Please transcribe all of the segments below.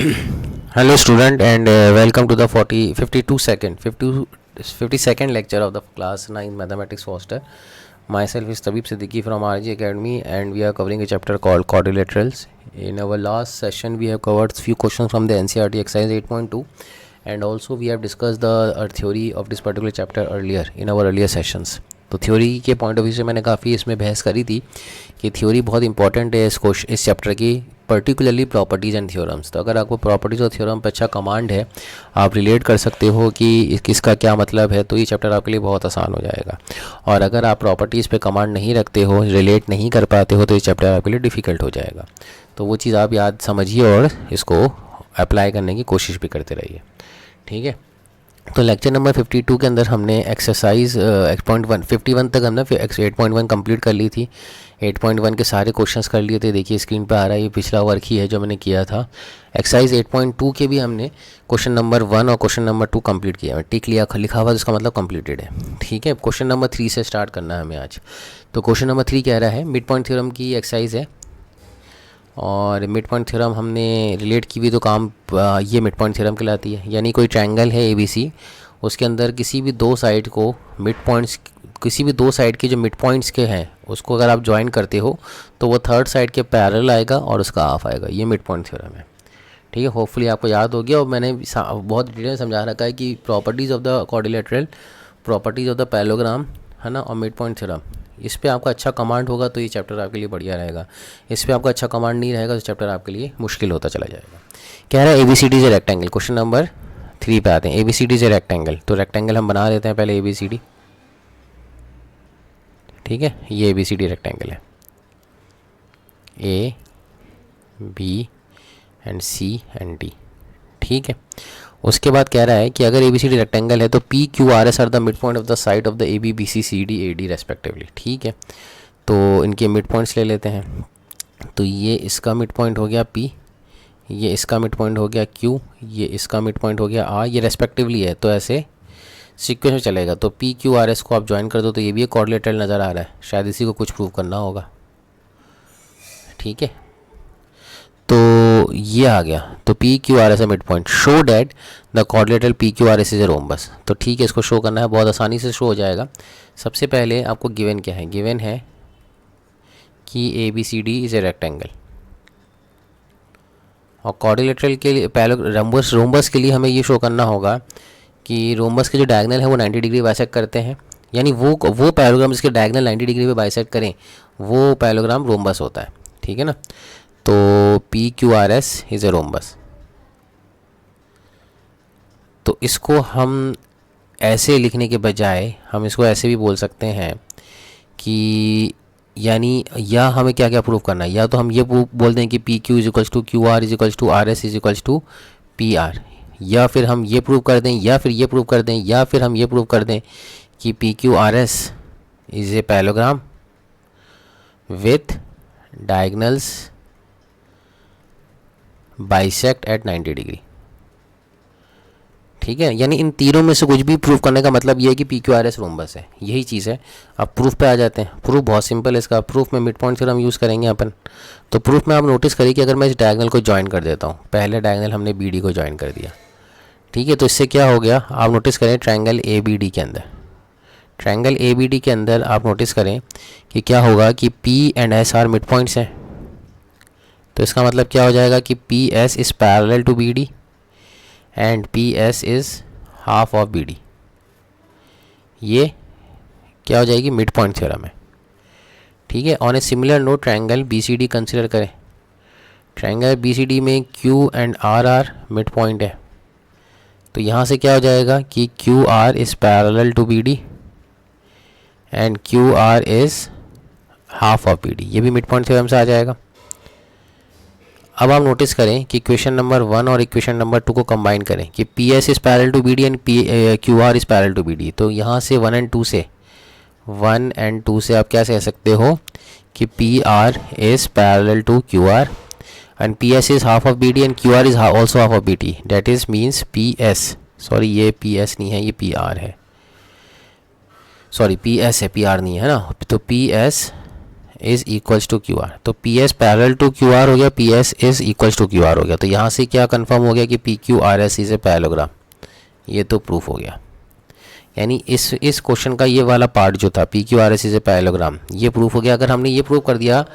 Hello student and welcome to the 52nd lecture of the class 9 mathematics foster. Myself is Tabib Siddiqui from RG Academy and we are covering a chapter called quadrilaterals. In our last session we have covered few questions from the NCERT exercise 8.2 and also we have discussed the theory of this particular chapter earlier in our earlier sessions. तो theory के point of view से मैंने काफ़ी इसमें बहस करी थी कि थ्योरी बहुत इंपॉर्टेंट है इस चैप्टर की, पर्टिकुलरली प्रॉपर्टीज़ एंड थ्योरम्स. तो अगर आपको प्रॉपर्टीज़ और थ्योरम पर अच्छा कमांड है, आप रिलेट कर सकते हो कि किसका क्या मतलब है, तो ये चैप्टर आपके लिए बहुत आसान हो जाएगा. और अगर आप प्रॉपर्टीज़ पे कमांड नहीं रखते हो, रिलेट नहीं कर पाते हो, तो ये चैप्टर आपके लिए डिफ़िकल्ट हो जाएगा. तो वो चीज़ आप याद समझिए और इसको अप्लाई करने की कोशिश भी करते रहिए. ठीक है. तो लेक्चर नंबर 52 के अंदर हमने एक्सरसाइज 8.1 तक हमने 8.1 कंप्लीट कर ली थी. 8.1 के सारे क्वेश्चंस कर लिए थे. देखिए स्क्रीन पे आ रहा है, ये पिछला वर्क ही है जो मैंने किया था. एक्सरसाइज 8.2 के भी हमने क्वेश्चन नंबर 1 और क्वेश्चन नंबर 2 कंप्लीट किया. मैं टिक लिया लिखा हुआ, इसका मतलब कंप्लीटेड है. ठीक है. क्वेश्चन नंबर 3 से स्टार्ट करना है हमें आज. तो क्वेश्चन नंबर 3 कह रहा है, मिड पॉइंट थ्योरम की एक्सरसाइज है और मिड पॉइंट थ्योरम हमने रिलेट की भी तो काम ये मिड पॉइंट थ्योरम कहलाती है. यानी कोई ट्रायंगल है ABC, उसके अंदर किसी भी दो साइड को मिड पॉइंट्स, किसी भी दो साइड के जो मिड पॉइंट्स के हैं उसको अगर आप ज्वाइन करते हो तो वो थर्ड साइड के पैरेलल आएगा और उसका हाफ आएगा. ये मिड पॉइंट थ्योरम है. ठीक है. होपफुली आपको याद हो गया और मैंने बहुत डिटेल समझा रखा है कि properties of the quadrilateral, properties of the parallelogram, है ना, और मिड पॉइंट थ्योरम. इस पे आपका अच्छा कमांड होगा तो ये चैप्टर आपके लिए बढ़िया रहेगा. इस पे आपका अच्छा कमांड नहीं रहेगा तो चैप्टर आपके लिए मुश्किल होता चला जाएगा. कह रहा है ABCD is a rectangle. Question number 3 पे आते हैं. ABCD is a rectangle. तो रेक्टेंगल हम बना देते हैं पहले ABCD. ठीक है. ये ABCD रेक्टेंगल है, A B and C and D. ठीक है. उसके बाद कह रहा है कि अगर ABCD रेक्टेंगल है तो PQRS are the mid point of the side of the AB BC CD AD respectively. ठीक है. तो इनके मिड पॉइंट्स ले लेते हैं. तो ये इसका मिड पॉइंट हो गया P, ये इसका मिड पॉइंट हो गया Q, ये इसका मिड पॉइंट हो गया R. ये रेस्पेक्टिवली है तो ऐसे सीक्वेंस में चलेगा. तो PQRS को आप ज्वाइन कर दो तो ये भी एक क्वाड्रिलेटरल नज़र आ रहा है. शायद इसी को कुछ प्रूव करना होगा. ठीक है. तो ये आ गया. तो PQRS है mid point. Show that the quadrilateral PQRS is a rhombus. तो ठीक है, इसको शो करना है, बहुत आसानी से शो हो जाएगा. सबसे पहले आपको गिवन क्या है, गिवन है कि ABCD इज ए रेक्टेंगल और क्वाड्रिलेटरल के लिए रोम्बस के लिए हमें ये शो करना होगा कि रोम्बस के जो डायगोनल है वो 90 डिग्री बाइसेक्ट करते हैं. यानी वो पैरेललोग्राम जिसके डायगोनल 90 डिग्री पे बाइसेक्ट करें वो पैरेललोग्राम रोम्बस होता है. ठीक है ना. तो PQRS इज़ ए रोम्बस. तो इसको हम ऐसे लिखने के बजाय हम इसको ऐसे भी बोल सकते हैं कि यानी या हमें क्या क्या प्रूव करना है, या तो हम ये बोल दें कि PQ is equals to QR is equals to RS is equals to PR, या फिर हम ये प्रूव कर दें, या फिर ये प्रूव कर दें, या फिर हम ये प्रूव कर दें कि PQRS is a parallelogram with diagonals bisect at 90 degree. ठीक है. यानी इन तीनों में से कुछ भी प्रूफ करने का मतलब ये है कि PQRS रोम्बस है. यही चीज़ है. अब प्रूफ पे आ जाते हैं. प्रूफ बहुत सिंपल है इसका. प्रूफ में मिड पॉइंट थ्योरम यूज़ करेंगे अपन. तो प्रूफ में आप नोटिस करिए कि अगर मैं इस डायगोनल को ज्वाइन कर देता हूँ, पहले डायगोनल हमने BD को ज्वाइन कर दिया. ठीक है. तो इससे क्या हो गया, आप नोटिस करें ट्रायंगल ABD के अंदर, ट्रायंगल ABD के अंदर आप नोटिस करें कि क्या होगा कि P and S are mid points हैं. तो इसका मतलब क्या हो जाएगा कि PS is parallel to BD and PS is half of BD. ये क्या हो जाएगी, मिड पॉइंट थ्योरम है. ठीक है. On a similar note triangle BCD consider करें. ट्रायंगल BCD में Q and R are mid point है. तो यहाँ से क्या हो जाएगा कि QR is parallel to BD and QR is half of BD. ये भी मिड पॉइंट थ्योरम से आ जाएगा. अब आप नोटिस करें कि इक्वेशन नंबर 1 और इक्वेशन नंबर 2 को कंबाइन करें कि PS is parallel to BD and QR is parallel to BD. तो यहाँ से 1 एंड 2 से आप क्या कह सकते हो कि PR is parallel to QR and PS is half of BD and QR is also half of BD. That is means PS, sorry ये PS नहीं है, ये PR है. सॉरी PS है, PR नहीं है ना. तो PS is equals to Q R. तो P S parallel to Q R हो गया, P S is equals to Q R हो गया। तो यहाँ से क्या कंफर्म हो गया कि P Q R S is a parallelogram. ये तो प्रूफ हो गया। यानी इस क्वेश्चन का ये वाला पार्ट जो था P Q R S is a parallelogram, ये प्रूफ हो गया। अगर हमने ये प्रूफ कर दिया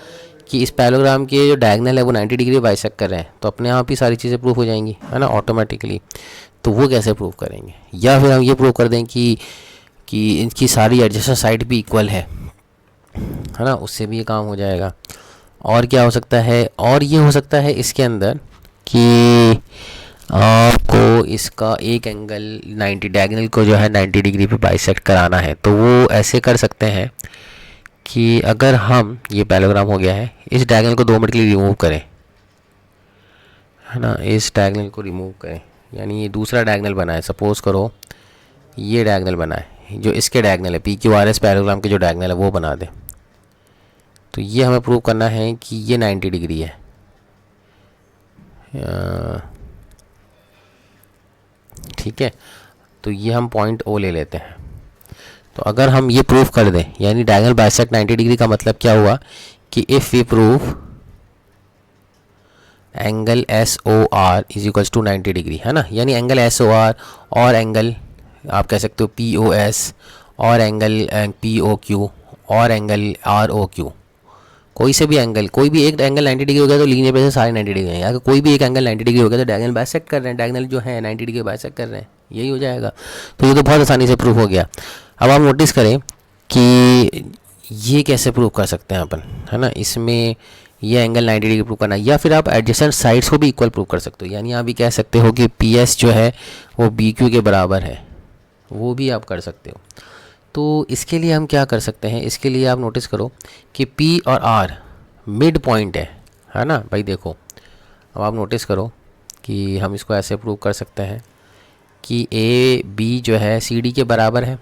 कि इस पैरेललोग्राम के जो डायगोनल है वो 90 डिग्री बाइसेक्ट कर रहे हैं, तो अपने आप ही सारी चीज़ें प्रूफ हो जाएंगी, है ना, ऑटोमेटिकली। तो वो कैसे प्रूफ करेंगे? या फिर हम ये प्रूफ कर दें कि इनकी सारी एडजेसेंट साइड भी इक्वल है ना, उससे भी ये काम हो जाएगा। और क्या हो सकता है? और ये हो सकता है इसके अंदर कि आपको इसका एक एंगल 90 डायगोनल को जो है 90 डिग्री पे बाइसेक्ट कराना है। तो वो ऐसे कर सकते हैं कि अगर हम, ये पैरेललोग्राम हो गया है, इस डायगोनल को 2 मिनट के लिए रिमूव करें, है ना, इस डायगोनल को रिमूव करें, यानी ये दूसरा डायगोनल बना है। सपोज करो ये डायगोनल बना है, जो इसके डायगोनल है, P Q R S parallelogram के जो डायगोनल है वो बना दे। तो ये हमें प्रूव करना है कि ये 90 डिग्री है। ठीक है, तो ये हम पॉइंट ओ ले लेते हैं। तो अगर हम ये प्रूफ कर दें, यानी डायगोनल बाइसेक्ट 90 डिग्री का मतलब क्या हुआ कि if we prove angle S O R is equals to 90 degree, है ना, यानी एंगल एस ओ आर और एंगल आप कह सकते हो पी ओ एस और एंगल पी ओ क्यू और एंगल आर ओ क्यू, कोई से भी एंगल, कोई भी एक एंगल 90 डिग्री हो गया तो लीनियर बेसिस सारे 90 डिग्री हैं। अगर कोई भी एक एंगल 90 डिग्री हो गया तो डायगोनल बाइसेक्ट कर रहे हैं, डायगोनल जो है 90 डिग्री बाइसेक्ट कर रहे हैं, यही हो जाएगा। तो ये तो बहुत आसानी से प्रूफ हो गया। अब आप नोटिस करें कि ये कैसे प्रूव कर सकते हैं अपन, है ना, इसमें ये एंगल 90 डिग्री प्रूव करना, या फिर आप एडजेसेंट साइड्स को भी इक्वल प्रूव कर सकते हो। यानी आप भी कह सकते हो कि पी एस जो है वो बी क्यू के बराबर है, वो भी आप कर सकते हो। तो इसके लिए हम क्या कर सकते हैं? इसके लिए आप नोटिस करो कि पी और आर मिड पॉइंट है ना भाई। देखो अब आप नोटिस करो कि हम इसको ऐसे प्रूव कर सकते हैं कि ए बी जो है सी डी के बराबर है,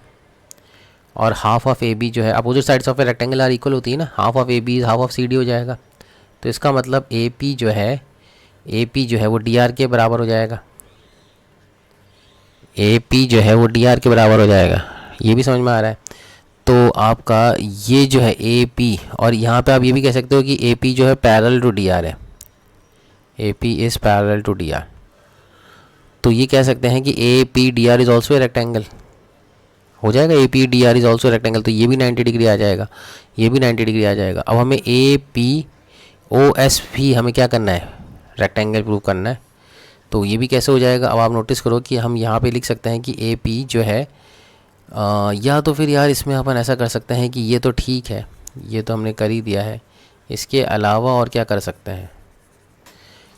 और हाफ ऑफ ए बी जो है, opposite sides of a rectangle are equal होती है ना, half of A B half of C D हो जाएगा। तो इसका मतलब ए पी जो है वो डी आर के बराबर हो जाएगा, ए पी जो है वो डी आर के बराबर हो जाएगा। ये भी समझ में आ रहा है? तो आपका ये जो है ए पी, और यहाँ पे आप ये भी कह सकते हो कि ए पी जो है पैरेलल टू डी आर है, A P is parallel to D R. तो ये कह सकते हैं कि A P D R is also a rectangle, हो जाएगा, A P D R is also rectangle. तो ये भी 90 डिग्री आ जाएगा, ये भी 90 डिग्री आ जाएगा। अब हमें ए पी ओ एस भी हमें क्या करना है? रेक्टेंगल प्रूव करना है। तो ये भी कैसे हो जाएगा? अब आप नोटिस करो कि हम यहाँ पे लिख सकते हैं कि ए पी जो है या तो फिर यार इसमें अपन ऐसा कर सकते हैं कि ये तो ठीक है, ये तो हमने कर ही दिया है। इसके अलावा और क्या कर सकते हैं?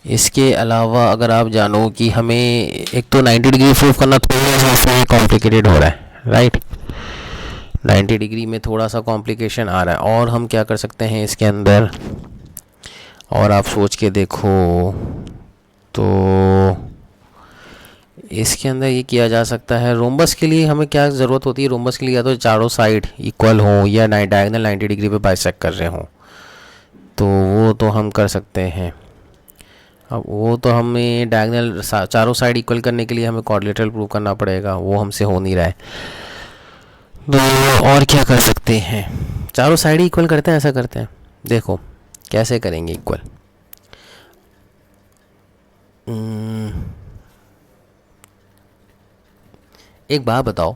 इसके अलावा अगर आप जानो कि हमें एक तो 90 डिग्री प्रूव करना थोड़ा सा कॉम्प्लिकेटेड हो रहा है, राइट, 90 डिग्री में थोड़ा सा कॉम्प्लिकेशन आ रहा है। और हम क्या कर सकते हैं इसके अंदर, और आप सोच के देखो, तो इसके अंदर ये किया जा सकता है। रोम्बस के लिए हमें क्या ज़रूरत होती है? रोम्बस के लिए या तो चारों साइड इक्वल हो या डायगोनल 90 डिग्री पे बाइसेक्ट कर रहे हों, तो वो तो हम कर सकते हैं। अब वो तो हमें डायगोनल चारों साइड इक्वल करने के लिए हमें क्वाड्रिलेटरल प्रूव करना पड़ेगा, वो हमसे हो नहीं रहा है। तो और क्या कर सकते हैं? चारों साइड इक्वल करते हैं, ऐसा करते हैं। देखो कैसे करेंगे इक्वल। एक बात बताओ,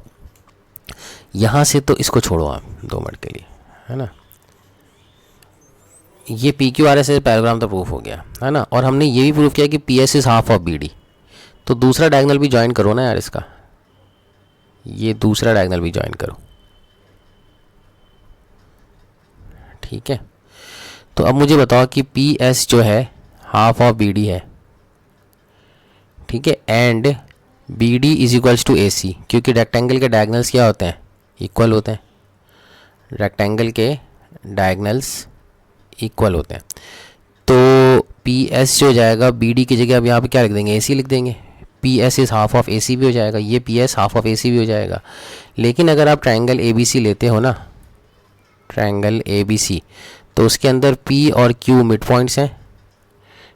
यहाँ से तो इसको छोड़ो आप 2 मिनट के लिए, है ना, ये पी क्यू आर एस पैराग्राम तो प्रूफ हो गया, है ना, और हमने ये भी प्रूफ किया कि P S is half of B D. तो दूसरा डायगोनल भी ज्वाइन करो ना यार इसका, ये दूसरा डायगोनल भी ज्वाइन करो, ठीक है। तो अब मुझे बताओ कि पी एस जो है हाफ ऑफ बी डी है, ठीक है, and B D is equals to A C, क्योंकि रेक्टेंगल के डायगोनल्स क्या होते हैं? इक्वल होते हैं, रेक्टेंगल के डायगोनल्स इक्वल होते हैं। तो पी एस जो हो जाएगा बी डी की जगह अब यहाँ पे क्या लिख देंगे? ए सी लिख देंगे। P S is half of A C भी हो जाएगा, ये P S half of A C भी हो जाएगा। लेकिन अगर आप ट्रायंगल ए बी सी लेते हो ना, ट्रायंगल ए बी सी, तो उसके अंदर पी और क्यू मिड पॉइंट्स हैं,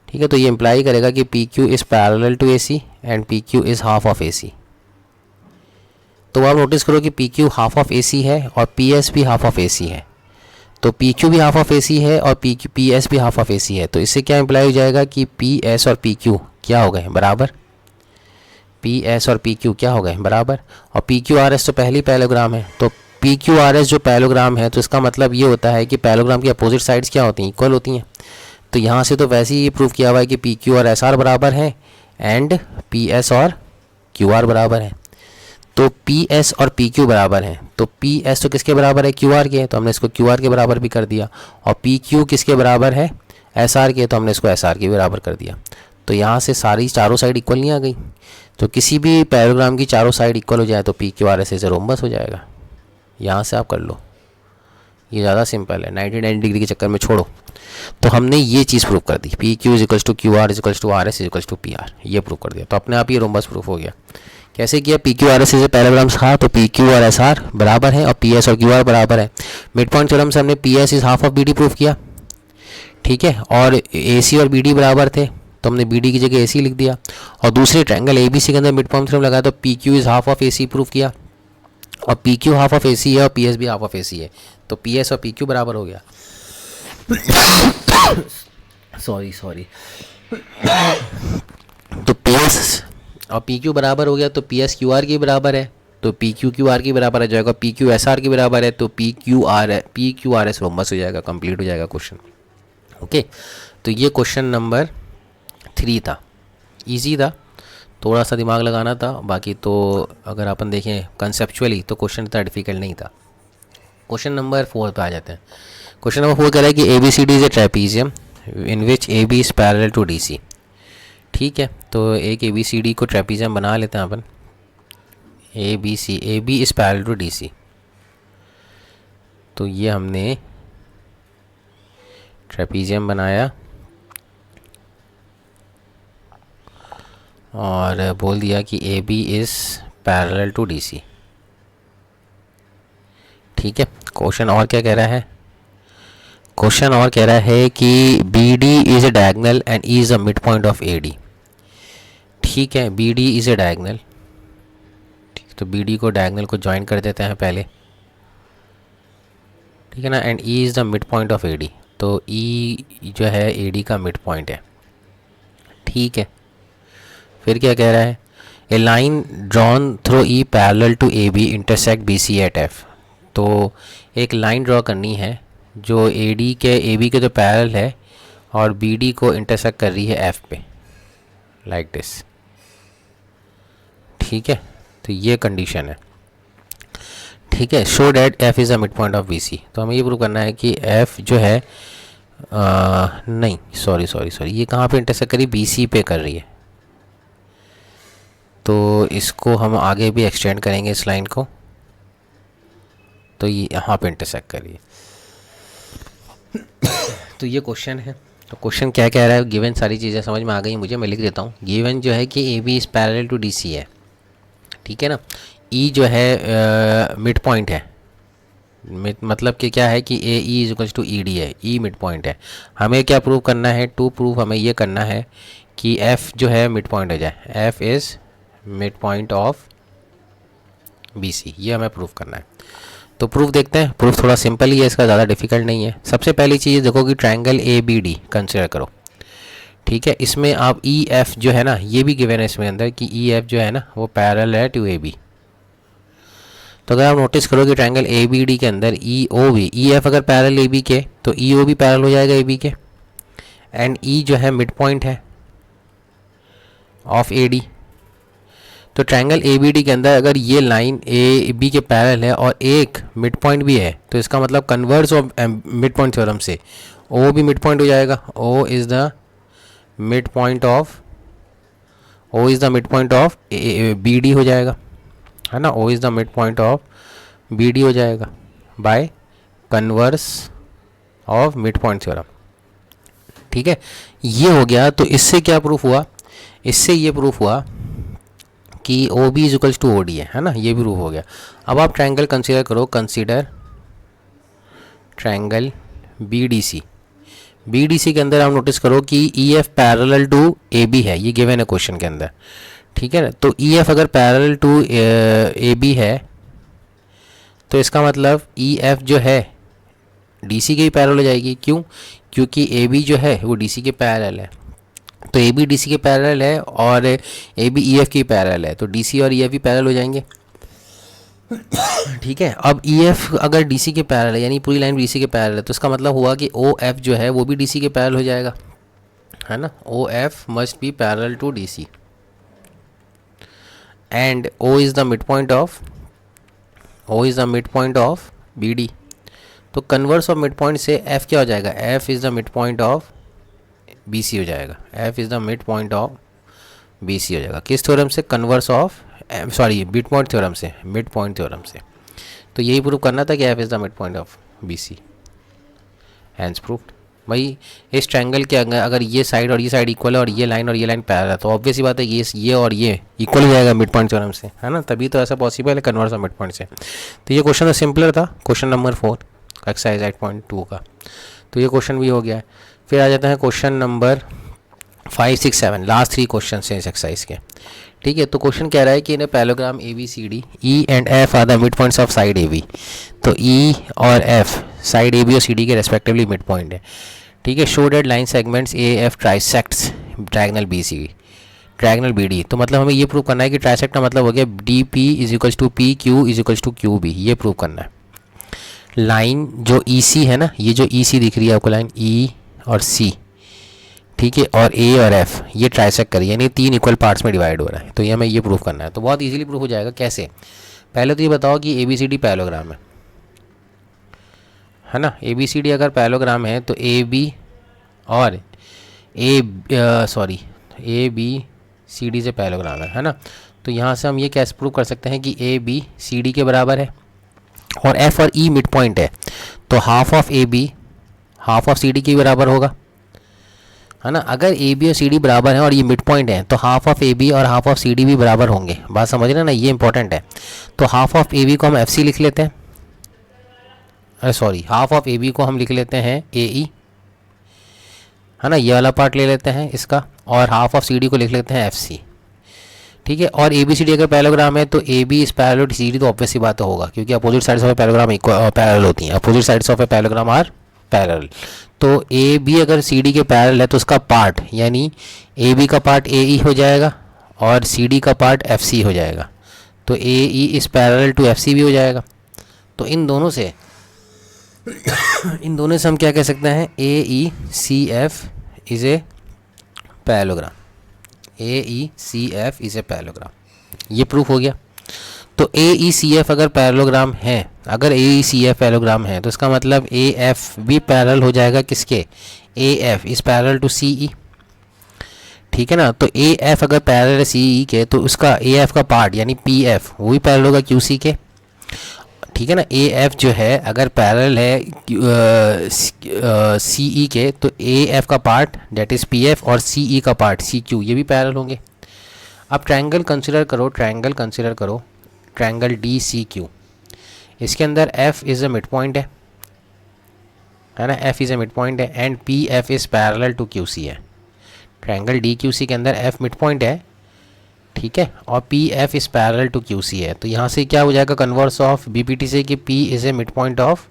ठीक है। तो ये इम्प्लाई करेगा कि P Q is parallel to A C and P Q is half of A C. तो आप नोटिस करो कि P Q half of A C है और पी एस भी हाफ ऑफ ए सी है। तो पी क्यू भी हाफ ऑफ ए सी है और पी एस भी हाफ ऑफ ए सी है। तो इससे क्या इम्प्लाई हो जाएगा कि पी एस और पी क्यू क्या हो गए बराबर, पी एस और पी क्यू क्या हो गए बराबर। और पी क्यू आर एस तो पहली पैरेललोग्राम है, तो पी क्यू आर एस जो पैरेललोग्राम है तो इसका मतलब ये होता है कि पैरेललोग्राम की अपोजिट साइड्स क्या होती हैं, इक्वल होती हैं। तो यहाँ से तो वैसे ही ये प्रूव किया हुआ है कि पी क्यू और एस आर बराबर है एंड पी एस और क्यू आर बराबर है। तो पी एस और पी क्यू बराबर हैं, तो पी एस तो किसके बराबर है, क्यू आर के, तो हमने इसको क्यू आर के बराबर भी कर दिया। और पी क्यू किसके बराबर है, एस आर के, तो हमने इसको एस आर के बराबर कर दिया। तो यहाँ से सारी चारों साइड इक्वल नहीं आ गई। तो किसी भी पैराग्राम की चारों साइड इक्वल हो जाए तो पी क्यू आर एस से रोम्बस हो जाएगा। यहाँ से आप कर लो, ये ज़्यादा सिंपल है, 99 डिग्री के चक्कर में छोड़ो। तो हमने ये चीज़ प्रूव कर दी, P Q equals to Q R equals to R S equals to P R, ये प्रूव कर दिया। तो अपने आप ये रोम्बस प्रूफ हो गया। कैसे किया, पी क्यू आर एस से पैराग्राम्स था तो पी क्यू और एस आर बराबर है और पी एस और क्यू आर बराबर है। मिड पॉइंट थ्योरम से हमने P S is half of B D proof किया, ठीक है। और ए सी और बी डी बराबर थे तो हमने बी डी की जगह ए सी लिख दिया। और दूसरे ट्रायंगल ए बी सी के अंदर मिड पॉइंट थ्योरम लगाया तो P Q is half of A C proof किया, और P Q half of A C है और पी एस भी हाफ ऑफ ए सी है, तो पी एस और पी क्यू बराबर हो गया। सॉरी तो पी एस और पी क्यू बराबर हो गया, तो पी एस क्यू आर के बराबर है, तो पी क्यू क्यू आर के बराबर आ जाएगा। पी क्यू एस आर के बराबर है तो P Q R S rhombus हो जाएगा, कंप्लीट हो जाएगा क्वेश्चन। ओके, तो ये क्वेश्चन नंबर 3 था, इजी था, थोड़ा सा दिमाग लगाना था। बाकी तो अगर अपन देखें कंसेप्चुअली तो क्वेश्चन इतना डिफिकल्ट नहीं था। क्वेश्चन नंबर 4 पे आ जाते हैं। क्वेश्चन नंबर 4 कह रहा है कि A B C D is a trapezium in which A B is parallel to D C, ठीक है। तो एक ए बी सी डी को ट्रेपीजियम बना लेते हैं अपन, A B is parallel to D C. तो ये हमने ट्रेपीजियम बनाया और बोल दिया कि A B is parallel to D C, ठीक है। क्वेश्चन और क्या कह रहा है, क्वेश्चन और कह रहा है कि B D is a diagonal and E is a mid point of A D, ठीक है। B D is a diagonal, तो बी डी को डायगोनल को ज्वाइन कर देते हैं पहले, ठीक है ना। And E is the mid point of A D, तो ई जो है ए डी का मिड पॉइंट है, ठीक है। फिर क्या कह रहा है, a line drawn through E parallel to A B intersect B C at F. तो एक लाइन ड्रॉ करनी है जो ए डी के ए बी के जो पैरेलल है और बी डी को इंटरसेक्ट कर रही है एफ पे, लाइक दिस, ठीक है। तो ये कंडीशन है, ठीक है। Show that F is a mid point of B C, तो हमें ये प्रूव करना है कि एफ जो है नहीं सॉरी ये कहाँ पे इंटरसेक्ट करी, बी सी पे कर रही है। तो इसको हम आगे भी एक्सटेंड करेंगे इस लाइन को, तो ये यहाँ पे इंटरसेक्ट करिए। तो ये क्वेश्चन है। तो क्वेश्चन क्या कह रहा है, गिवन सारी चीज़ें समझ में आ गई मुझे, मैं लिख देता हूँ। गिवन जो है कि A B is parallel to D C है, ठीक है ना। ई जो है मिड पॉइंट है, मतलब कि क्या है कि A E is equals to E D है, ई मिड पॉइंट है। हमें क्या प्रूव करना है, टू प्रूफ हमें ये करना है कि एफ जो है मिड पॉइंट हो जाए, F is mid point of B C, ये हमें प्रूफ करना है। तो प्रूफ देखते हैं। प्रूफ थोड़ा सिंपल ही है, इसका ज़्यादा डिफिकल्ट नहीं है। सबसे पहली चीज़ देखो कि triangle A B D consider करो, ठीक है। इसमें आप ई एफ जो है ना, ये भी गिवन है इसमें अंदर कि ई एफ जो है ना वो पैरेलल है टू ए बी। तो अगर आप नोटिस करो कि ट्रायंगल ए बी डी के अंदर ई ओ बी, ई एफ अगर पैरेलल ए बी के तो ई ओ भी पैरेलल हो जाएगा ए बी के, एंड ई जो है मिड पॉइंट है ऑफ ए डी। तो ट्रायंगल ए बी डी के अंदर अगर ये लाइन ए बी के पैरेलल है और एक मिड पॉइंट भी है, तो इसका मतलब converse of mid point theorem से ओ भी मिड पॉइंट हो जाएगा। O is the mid point of, O is the mid point of B D हो जाएगा, है ना। O is the mid point of B D हो जाएगा by converse of mid point theorem, ठीक है। ये हो गया। तो इससे क्या प्रूफ हुआ, इससे ये प्रूफ हुआ कि O B is equals to O D है ना, ये भी प्रूफ हो गया। अब आप ट्रायंगल कंसीडर करो, consider triangle B D C. B D C के अंदर आप नोटिस करो कि E F parallel to A B है, ये गिवन है क्वेश्चन के अंदर, ठीक है ना। तो ई एफ अगर पैरेलल टू ए बी है तो इसका मतलब ई एफ जो है DC के ही पैरेलल हो जाएगी। क्यों? क्योंकि AB जो है वो DC के पैरेलल है, तो AB DC के पैरेलल है और AB EF के पैरेलल है, तो DC और EF भी पैरेलल हो जाएंगे। ठीक है, अब EF अगर DC के पैरेलल है यानी पूरी लाइन DC के पैरेलल है, तो इसका मतलब हुआ कि OF जो है वो भी DC के पैरेलल हो जाएगा, है ना। OF must be parallel to DC and O is the mid point of BD। तो कन्वर्स ऑफ मिड पॉइंट से F क्या हो जाएगा? F is the mid point of BC हो जाएगा। F is the mid point of BC हो जाएगा। किस थ्योरम से? Converse of mid point theorem से, मिड पॉइंट थ्योरम से। तो यही प्रूव करना था कि F is the mid point of BC। Hence proved. भाई इस ट्रायंगल के अगर ये साइड और ये साइड इक्वल है और ये लाइन पैरेलल है, तो ऑब्वियस ही बात है ये और ये इक्वल हो जाएगा मिड पॉइंट थ्योरम से, है ना। तभी तो ऐसा पॉसिबल है कन्वर्स ऑफ मिड पॉइंट से। तो ये क्वेश्चन तो सिंपलर था, क्वेश्चन नंबर 4 एक्सरसाइज 8.2 का। तो ये क्वेश्चन भी हो गया है। फिर आ जाता है क्वेश्चन नंबर 5, 6, 7, लास्ट 3 क्वेश्चन हैं इस एक्सरसाइज के। ठीक है, तो क्वेश्चन कह रहा है कि in parallelogram ABCD E and F are the mid points of side AB। तो E और F साइड AB और CD के रेस्पेक्टिवली मिड पॉइंट है। ठीक है, show that line segments AF trisects triangle BD। तो मतलब हमें ये प्रूव करना है कि ट्राइसेक्ट का मतलब हो गया DP is equals to PQ is equals to QB, ये प्रूव करना है। लाइन जो EC है ना, ये जो EC दिख रही है आपको लाइन E और C, ठीक है, और A और F ये ट्राइसेक्ट करिए, यानी 3 इक्वल पार्ट्स में डिवाइड हो रहा है। तो ये हमें ये प्रूफ करना है। तो बहुत इजीली प्रूफ हो जाएगा। कैसे? पहले तो ये बताओ कि ABCD पैरेललोग्राम है ना। ABCD अगर पैरेललोग्राम है तो AB और ABCD से पैरेललोग्राम है ना। तो यहाँ से हम ये कैसे प्रूव कर सकते हैं कि ABCD के बराबर है और F और E मिड पॉइंट है, तो half of AB half of CD के बराबर होगा, है ना। अगर AB और CD बराबर हैं और ये मिड पॉइंट है तो हाफ ऑफ AB और हाफ ऑफ CD भी बराबर होंगे। बात समझ रहे ना, ये इंपॉर्टेंट है। तो हाफ ऑफ AB को हम FC लिख लेते हैं, हाफ ऑफ AB को हम लिख लेते हैं AE, है ना, ये वाला पार्ट ले लेते हैं इसका, और हाफ ऑफ CD को लिख लेते हैं FC। ठीक है, और ABCD अगर पैरेललोग्राम है तो AB is parallel to CD, तो ऑब्वियस सी बात होगा क्योंकि opposite sides of a parallelogram parallel होती हैं। Opposite sides of a parallelogram are parallel. तो AB अगर CD के पैरेलल है तो उसका पार्ट यानी AB का पार्ट AE हो जाएगा और CD का पार्ट FC हो जाएगा। तो AE is parallel to FC भी हो जाएगा। तो इन दोनों से हम क्या कह सकते हैं? AECF is a parallelogram. AECF is a parallelogram, ये प्रूफ हो गया। तो AECF अगर पैरेललोग्राम है, अगर AECF पैरेललोग्राम है तो इसका मतलब AF भी पैरेलल हो जाएगा किसके? AF is parallel to CE। ठीक है ना, तो AF अगर पैरेलल है CE के तो उसका AF का पार्ट यानी PF वो भी पैरेलल होगा QC के। ठीक है ना, AF जो है अगर पैरेलल है CE के तो AF का पार्ट डेट इज़ PF और CE का पार्ट CQ ये भी पैरेलल होंगे। अब ट्रायंगल कंसिडर करो, ट्रायंगल DCQ। इसके अंदर F is a mid point है ना, F is a mid point है and PF is parallel to QC है। ट्रायंगल DQC के अंदर F मिड पॉइंट है, ठीक है, और PF is parallel to QC है। तो यहाँ से क्या हो जाएगा कन्वर्स ऑफ BPT से कि P is a mid point of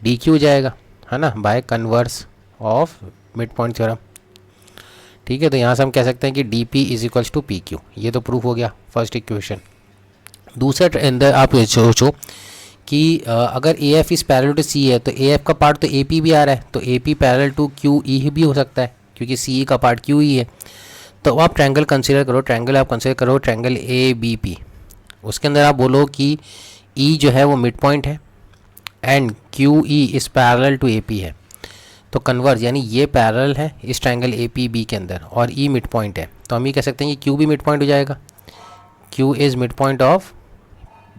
DQ हो जाएगा, है ना, bye converse of mid point theorem. ठीक है, तो यहाँ से हम कह सकते हैं कि DP is equals to PQ। ये तो प्रूफ हो गया फर्स्ट इक्वेशन। दूसरा अंदर आप सोचो कि अगर AF is parallel to C है तो AF का पार्ट तो AP भी आ रहा है, तो AP पैरेलल टू QE भी हो सकता है क्योंकि CE का पार्ट QE है। तो आप ट्रायंगल कंसीडर करो, ट्रायंगल ABP। उसके अंदर आप बोलो कि E जो है वो मिड पॉइंट है and QE is parallel to AP है। तो कन्वर्स यानी ये पैरेलल है इस ट्रायंगल APB के अंदर और E मिड पॉइंट है, तो हम ये कह सकते हैं कि Q भी मिड पॉइंट हो जाएगा। Q is mid point of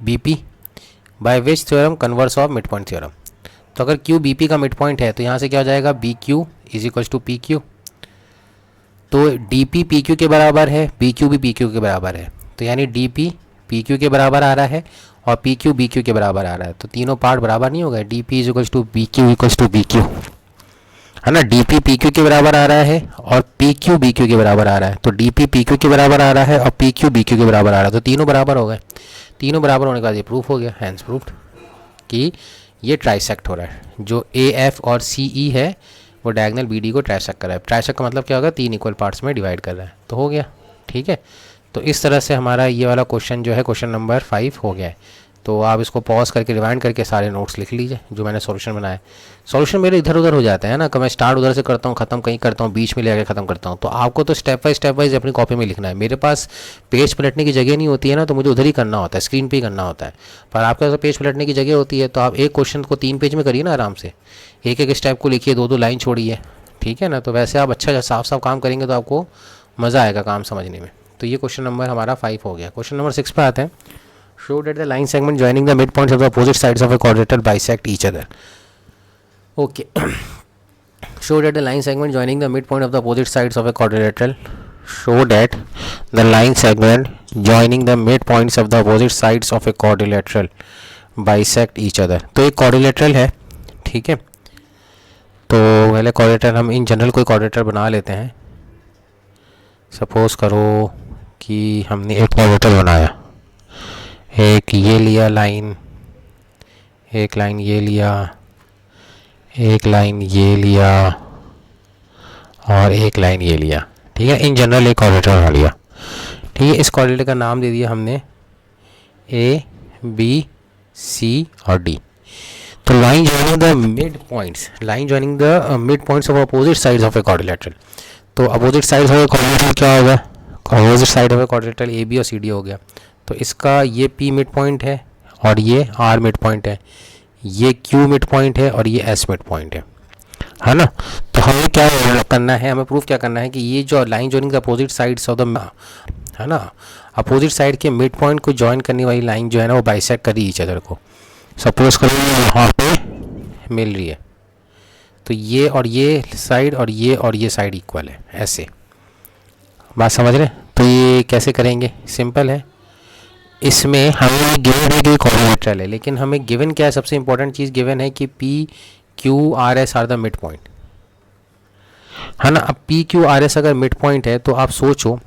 BP by which theorem? Converse of mid point theorem. तो अगर Q BP का मिड पॉइंट है तो यहाँ से क्या हो जाएगा? BQ is equals to PQ। तो DP PQ के बराबर है, BQ भी PQ के बराबर है, तो यानी DP PQ के बराबर आ रहा है और PQ BQ के बराबर आ रहा है। तो तीनों पार्ट बराबर नहीं हो गए। DP is equals to BQ equals to BQ, है ना। DP PQ के बराबर आ रहा है और PQ BQ के बराबर आ रहा है। तो DP PQ के बराबर आ रहा है और PQ BQ के बराबर आ रहा है, तो तीनों बराबर हो गए। तीनों बराबर होने के बाद ये प्रूफ हो गया, हैंस प्रूफ्ड कि ये ट्राइसेक्ट हो रहा है, जो ए एफ और सी ई है वो डायगोनल बी डी को ट्राइसेक्ट कर रहा है। ट्राइसेक्ट का मतलब क्या होगा, 3 इक्वल पार्ट्स में डिवाइड कर रहा है, तो हो गया। ठीक है, तो इस तरह से हमारा ये वाला क्वेश्चन जो है क्वेश्चन नंबर 5 हो गया है। तो आप इसको पॉज करके रिवाइंड करके सारे नोट्स लिख लीजिए जो मैंने सॉल्यूशन बनाया। सॉल्यूशन मेरे इधर उधर हो जाते हैं ना, कि मैं स्टार्ट उधर से करता हूँ, ख़त्म कहीं करता हूँ, बीच में ले आके ख़त्म करता हूँ। तो आपको तो स्टेप वाइज अपनी कॉपी में लिखना है। मेरे पास पेज पलटने की जगह नहीं होती है ना, तो मुझे उधर ही करना होता है, स्क्रीन पे ही करना होता है। पर आपके पास पेज पलटने की जगह होती है, तो आप एक क्वेश्चन को 3 पेज में करिए ना आराम से, एक एक स्टेप को लिखिए, 2-2 लाइन छोड़िए। ठीक है ना, तो वैसे आप अच्छा साफ काम करेंगे तो आपको मज़ा आएगा काम समझने में। तो ये क्वेश्चन नंबर हमारा 5 हो गया। क्वेश्चन नंबर 6 पे आते हैं। Show that the line segment joining the mid points of the opposite sides of a quadrilateral bisect each other. Okay, show that the line segment joining the mid point of the opposite sides of a quadrilateral show that the line segment joining the mid points of the opposite sides of a quadrilateral bisect each other. तो एक quadrilateral है, ठीक है। तो पहले quadrilateral हम in general कोई quadrilateral बना लेते हैं। सपोज करो कि हमने एक क्वाड्रिलेटरल बनाया, एक ये लिया लाइन, एक लाइन ये लिया, एक लाइन ये लिया और एक लाइन ये लिया। ठीक है, इन जनरल एक क्वाड्रिलेटरल बना लिया। ठीक है, इस क्वाड्रिलेटरल का नाम दे दिया हमने ए बी सी और डी। तो line joining the mid points, line joining the mid points of opposite sides of a quadrilateral. तो opposite sides of a quadrilateral क्या होगा, opposite side of a quadrilateral A B और सी डी हो गया। तो इसका ये पी मिड पॉइंट है और ये आर मिड पॉइंट है, ये क्यू मिड पॉइंट है और ये एस मिड पॉइंट है ना। तो हमें क्या करना है, हमें प्रूफ क्या करना है कि ये जो line joining the opposite sides of the, है ना, अपोजिट साइड के मिड पॉइंट को जॉइन करने वाली लाइन जो है ना वो बाइसेक्ट करी ईच अदर को। सपोज करो यहाँ पे मिल रही है, तो ये साइड और ये साइड इक्वल है, ऐसे बात समझ रहे हैं। तो ये कैसे करेंगे, सिंपल है। इसमें हमें गिवन है कि क्वाड्रिलेटरल है, लेकिन हमें गिवन क्या है, सबसे इंपॉर्टेंट चीज़ गिवन है कि P Q R S R the mid point, है ना। अब पी क्यू आर एस अगर मिड पॉइंट है तो आप सोचो,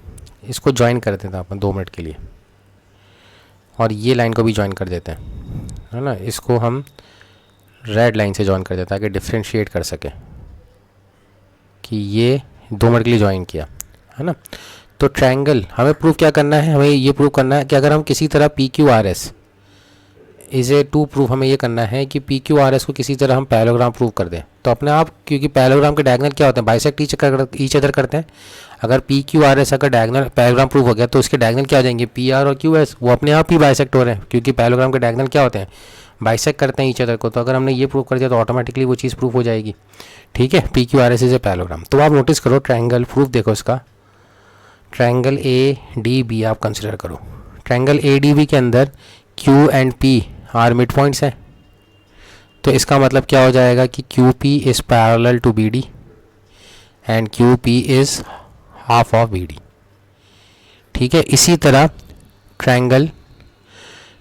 इसको ज्वाइन कर देते हैं अपन 2 मिनट के लिए, और ये लाइन को भी ज्वाइन कर देते हैं, है ना। इसको हम रेड लाइन से ज्वाइन कर देते हैं ताकि डिफ्रेंशिएट कर सके कि ये 2 मिनट के लिए ज्वाइन किया, है ना। तो ट्रायंगल हमें प्रूव क्या करना है, हमें ये प्रूव करना है कि अगर हम किसी तरह P Q R S is a to proof, हमें ये करना है कि पी क्यू आर एस को किसी तरह हम पैरेललोग्राम प्रूव कर दें। तो अपने आप, क्योंकि पैरेललोग्राम के डायगोनल क्या होते हैं, बाइसेक्ट ईच अदर करते हैं। अगर पी क्यू आर एस अगर डायगोनल पैरेललोग्राम प्रूव हो गया तो उसके डायगोनल क्या हो जाएंगे, पी आर और क्यू एस, वो अपने आप ही बाइसेक्ट हो रहे हैं, क्योंकि पैरेललोग्राम के डायगोनल क्या होते हैं, बाइसेक्ट करते हैं ईच अदर को। तो अगर हमने ये प्रूव कर दिया तो ऑटोमेटिकली वो चीज़ प्रूफ हो जाएगी। ठीक है, P Q R S is a parallelogram. तो आप नोटिस करो ट्रायंगल प्रूफ देखो इसका, ट्रायंगल ए डी बी आप कंसिडर करो। ट्रायंगल ए डी बी के अंदर Q and P are mid points हैं, तो इसका मतलब क्या हो जाएगा कि Q P is parallel to B D and Q P is half of B D. ठीक है, इसी तरह triangle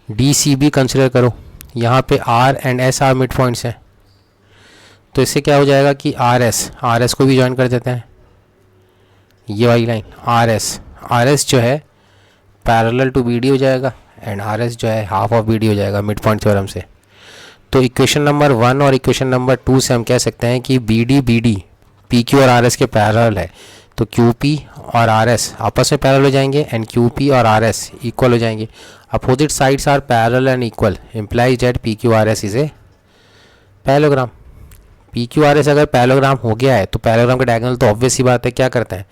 D C B consider करो, यहाँ पे R and S are mid points हैं, तो इससे क्या हो जाएगा कि आर एस को भी ज्वाइन कर देते हैं, ये वाली लाइन आर एस जो है पैरेलल टू बी डी हो जाएगा एंड आर एस जो है हाफ ऑफ बी डी हो जाएगा मिड पॉइंट थ्योरम से। तो इक्वेशन नंबर 1 और इक्वेशन नंबर 2 से हम कह सकते हैं कि बी डी पी क्यू और आर एस के पैरेलल है, तो क्यू पी और आर एस आपस में पैरेलल हो जाएंगे एंड क्यू पी और आर एस इक्वल हो जाएंगे। Opposite sides are parallel and equal implies that P Q R S is a parallelogram. P Q R S अगर पैरेललोग्राम हो गया है तो पैरेललोग्राम के डायगोनल तो ऑब्वियस सी बात है क्या करते हैं,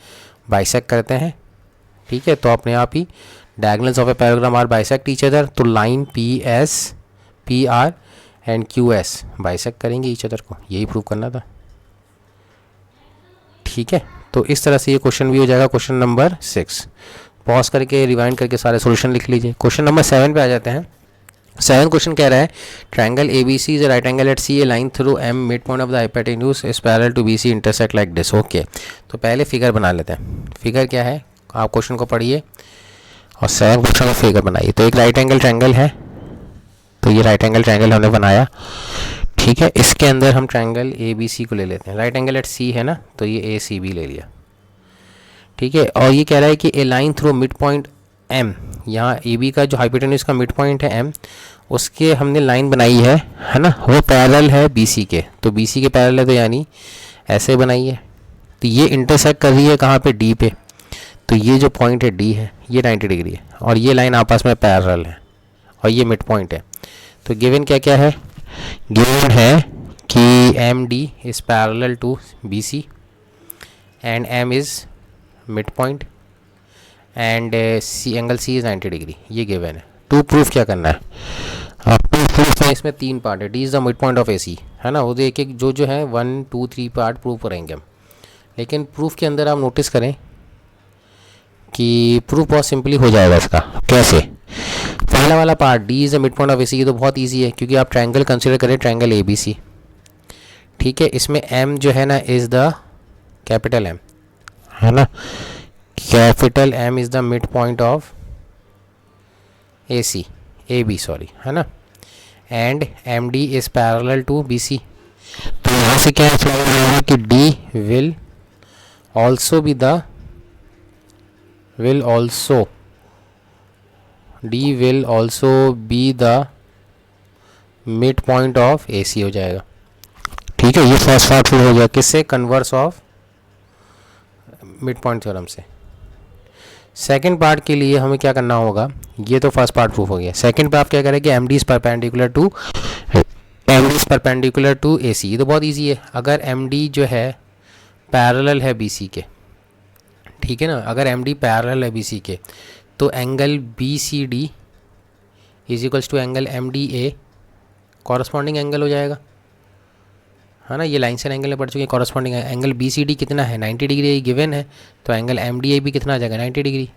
बाइसेक्ट करते हैं। ठीक है, तो अपने आप ही diagonals of a parallelogram are bisect each other, तो line P S P R and Q S bisect करेंगे ईच अदर को, यही प्रूव करना था। ठीक है, तो इस तरह से ये क्वेश्चन भी हो जाएगा क्वेश्चन नंबर 6। पॉज करके रिवाइंड करके सारे सॉल्यूशन लिख लीजिए। क्वेश्चन नंबर 7 पे आ जाते हैं। 7 क्वेश्चन कह रहा है triangle A B C is right angle at C, a line through M mid point of the hypotenuse is parallel to B C intersect like this. Okay, तो पहले फिगर बना लेते हैं। फिगर क्या है, आप क्वेश्चन को पढ़िए और 7 क्वेश्चन का फिगर बनाइए। तो एक राइट एंगल ट्रायंगल है, तो ये राइट एंगल ट्रायंगल हमने बनाया। ठीक है, इसके अंदर हम ट्रायंगल ए बी सी को ले लेते हैं। राइट एंगल एट सी है ना, तो ये ए सी बी ले लिया। ठीक है, और ये कह रहा है कि a line through mid point M, यहाँ ए बी का जो हाइपोटेन्यूज का मिड पॉइंट है एम, उसके हमने लाइन बनाई है ना, वो पैरेलल है बी सी के, तो बी सी के पैरेलल है तो यानी ऐसे बनाई है, तो ये इंटरसेक्ट कर रही है कहाँ पे, डी पे, तो ये जो पॉइंट है डी है ये 90 डिग्री है और ये लाइन आपस में पैरेलल है और ये मिड पॉइंट है। तो गिवन क्या क्या है, गिवन है कि M D is parallel to B C and M is mid point and C angle C is 90 degree, ये गिवन है। टू प्रूफ क्या करना है, टू प्रूफ में इसमें 3 पार्ट है, D is the mid point of A C, है ना, वो तो एक एक जो है 1 2 3 पार्ट प्रूफ करेंगे हम, लेकिन प्रूफ के अंदर आप नोटिस करें कि प्रूफ बहुत सिंपली हो जाएगा इसका। कैसे, पहला वाला part D is the mid point of A C, ये तो बहुत ईजी है क्योंकि आप ट्रायंगल कंसिडर करें, ट्रायंगल ए बी सी, ठीक है, इसमें एम जो है ना इज़ द कैपिटल एम, है ना, capital M is the mid point of A C, A B sorry, है ना, and M D is parallel to B C. तो यहाँ से क्या होगा कि D will also be the mid point of A C हो जाएगा, ठीक है, ये फर्स्ट पार्ट प्रूव हो गया, किससे, converse of mid point theorem से। सेकंड पार्ट के लिए हमें क्या करना होगा, ये तो फर्स्ट पार्ट प्रूफ हो गया, सेकंड पे आप क्या करेंगे, M D is perpendicular to A C, ये तो बहुत ईजी है, अगर एम डी जो है पैरेलल है बी सी के, ठीक है ना, अगर एम डी पैरेलल है बी सी के तो angle B C D is equals to angle M D A corresponding angle हो जाएगा, है ना, ये लाइन से एंगल में पड़ चुकी है, corresponding angle B C D कितना है 90 डिग्री गिवन है, तो एंगल एम डी ए भी कितना आ जाएगा 90 डिग्री।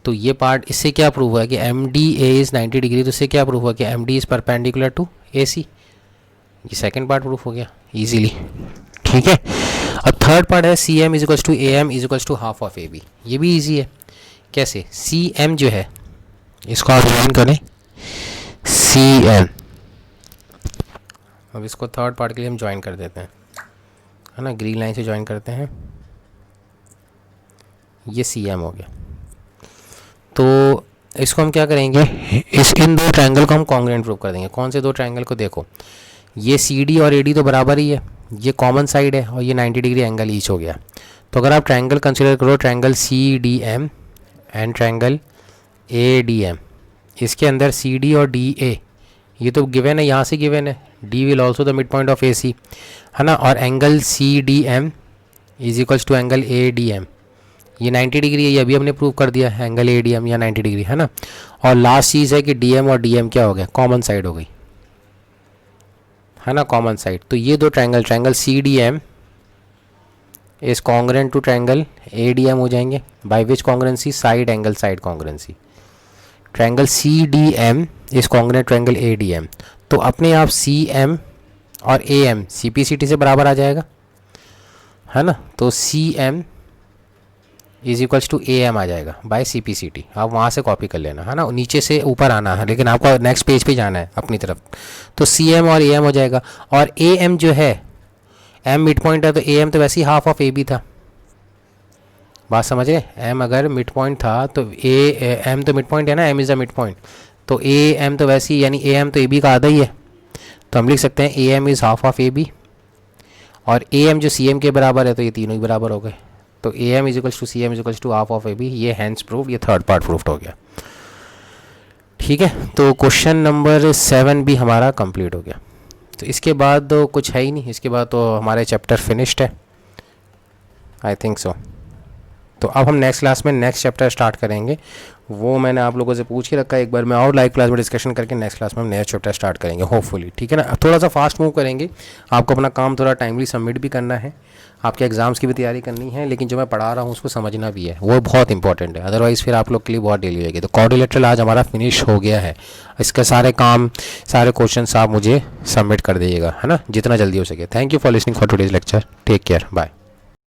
तो ये पार्ट, इससे क्या प्रूव हुआ कि M D A is 90 degree, तो इससे क्या प्रूव हुआ कि M D is perpendicular to A C, ये सेकेंड पार्ट प्रूफ हो गया ईजीली, ठीक है। और थर्ड पार्ट है C M is equals to A M is equals to half of A B, ये भी ईजी है, कैसे, सी एम जो है इसको आप ज्वाइन करें, सी एम, अब इसको थर्ड पार्ट के लिए हम ज्वाइन कर देते हैं, है ना, ग्रीन लाइन से ज्वाइन करते हैं, ये सी एम हो गया। तो इसको हम क्या करेंगे, इन दो ट्रायंगल को हम कॉन्ग्रुएंट प्रूव कर देंगे। कौन से दो ट्रायंगल को, देखो ये सी डी और ए डी तो बराबर ही है, ये कॉमन साइड है और ये 90 डिग्री एंगल ईच हो गया। तो अगर आप ट्रायंगल कंसिडर करो, triangle C D M and triangle A D M, इसके अंदर सी डी और डी ए ये तो गिवन है, यहाँ से गिवन है, D will also the mid point of A C, है ना, और angle C D M is equals to angle A D M, ये 90 डिग्री है, ये अभी हमने प्रूव कर दिया, एंगल ए डी एम या 90 डिग्री, है ना। और लास्ट चीज़ है कि डी एम और डी एम क्या हो गया, कॉमन साइड हो गई, है ना, कॉमन साइड। तो ये दो triangle, triangle C D M is congruent to triangle A D M हो जाएंगे, by which congruency, side angle side congruency. Triangle C D M is congruent triangle A D M, तो अपने आप C M और A M C P C T से बराबर आ जाएगा, है ना। तो C M is equals to A M आ जाएगा by C P C T, आप वहाँ से कॉपी कर लेना, है ना, नीचे से ऊपर आना है, लेकिन आपको नेक्स्ट पेज पे जाना है अपनी तरफ। तो सी एम और ए एम हो जाएगा, और ए एम जो है, एम मिड पॉइंट है तो ए एम तो वैसे ही हाफ ऑफ ए बी था, बात समझ रहे, एम अगर मिड पॉइंट था तो ए एम तो मिड पॉइंट है ना, M is the mid point, तो ए एम तो वैसे ही, यानी ए एम तो ए बी का आधा ही है, तो हम लिख सकते हैं A M is half of A B, और ए एम जो सी एम के बराबर है, तो ये तीनों ही बराबर हो गए, तो A M is equals to C M is equals to half of A B, ये हैंस प्रूफ, ये थर्ड पार्ट प्रूफ हो गया, ठीक है। तो क्वेश्चन नंबर 7 भी हमारा कंप्लीट हो गया। तो इसके बाद तो कुछ है ही नहीं, इसके बाद तो हमारे चैप्टर फिनिश्ड है, आई थिंक सो। तो अब हम नेक्स्ट क्लास में नेक्स्ट चैप्टर स्टार्ट करेंगे, वो मैंने आप लोगों से पूछ के रखा है, एक बार मैं और लाइव क्लास में डिस्कशन करके नेक्स्ट क्लास में हम नया चैप्टर स्टार्ट करेंगे होपफुली, ठीक है ना। थोड़ा सा फास्ट मूव करेंगे, आपको अपना काम थोड़ा टाइमली सबमिट भी करना है, आपके एग्जाम्स की भी तैयारी करनी है, लेकिन जो मैं पढ़ा रहा हूँ उसको समझना भी है, वो बहुत इंपॉर्टेंट है, अदरवाइज़ फिर आप लोग के लिए बहुत डिले होगी। तो क्वाड्रिलेटरल आज हमारा फिनिश हो गया है, इसके सारे काम, सारे क्वेश्चन आप मुझे सबमिट कर दीजिएगा, है ना, जितना जल्दी हो सके। Thank you for listening for today's lecture, take care, bye.